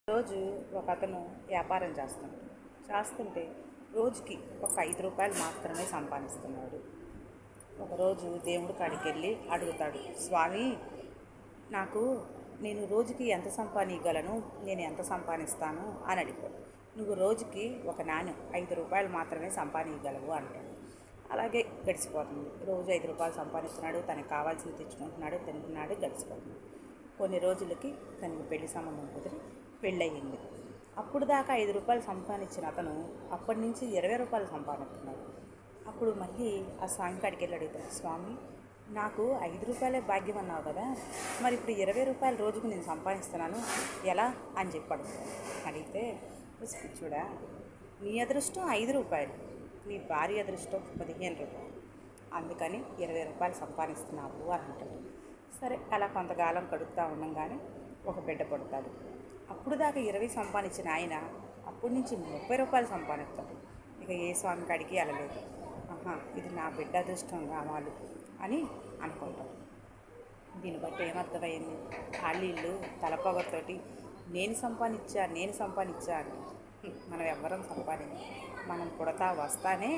రోజు ఒక అతను వ్యాపారం చేస్తుంటే రోజుకి ఒక 5 రూపాయలు మాత్రమే సంపాదిస్తున్నాడు. ఒకరోజు దేవుడి కాడికి వెళ్ళి అడుగుతాడు, స్వామి, నాకు నేను రోజుకి ఎంత సంపాదించగలను, నేను ఎంత సంపాదిస్తాను అని అడిగాడు. నువ్వు రోజుకి ఒక నాణ్యం 5 రూపాయలు మాత్రమే సంపాదించగలవు అంటాడు. అలాగే గడిచిపోతుంది. రోజు 5 రూపాయలు సంపాదిస్తున్నాడు, తనకు కావాల్సింది తెచ్చుకుంటున్నాడు, తింటున్నాడు, గడిచిపోతుంది. కొన్ని రోజులకి తనకి పెళ్లి సంబంధం కుదిరి పెళ్ళయింది. అప్పుడు దాకా 5 రూపాయలు సంపాదించిన అతను అప్పటి నుంచి 20 రూపాయలు సంపాదిస్తున్నాడు. అప్పుడు మళ్ళీ ఆ స్వామి కాడికి వెళ్ళి అడుగుతాడు, స్వామి, నాకు 5 రూపాయలే భాగ్యం అన్నావు కదా, మరి ఇప్పుడు 20 రూపాయలు రోజుకు నేను సంపాదిస్తున్నాను ఎలా అని చెప్పి అడుగుతాడు. అడిగితే, చూడా, నీ అదృష్టం 5 రూపాయలు, నీ భార్య అదృష్టం 15 రూపాయలు, అందుకని 20 రూపాయలు సంపాదిస్తున్నావు అని అంటాడు. సరే, అలా కొంతకాలం గడుపుతూ ఉండగానే ఒక బిడ్డ పడతాడు. అప్పుడు దాకా 20 సంపాదించిన ఆయన అప్పటి నుంచి 30 రూపాయలు సంపాదిస్తాడు. ఇక ఏ స్వామి కాడికి వెళ్ళలేదు. ఇది నా బిడ్డ అదృష్టం కావాలి అని అనుకుంటాడు. దీన్ని బట్టి ఏమర్థమైంది? వీళ్ళు తలపొగతోటి నేను సంపాదించా అని. మనం ఎవ్వరం సంపాదించాం. మనం పుడతా వస్తానే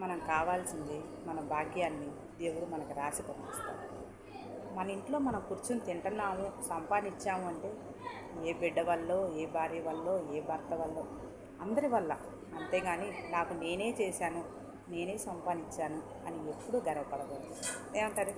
మనం కావాల్సింది మన భాగ్యాన్ని దేవుడు మనకు రాసి పంపిస్తాడు. మన ఇంట్లో మనం కూర్చొని తింటున్నాము, సంపాదించాము అంటే ఏ బిడ్డ వల్లో, ఏ భార్య వల్లో, ఏ భర్త వల్లో, అందరి వల్ల. అంతేగాని నాకు నేనే చేశాను, నేనే సంపాదించాను అని ఎప్పుడూ గర్వపడకూడదు. ఏమంటారు?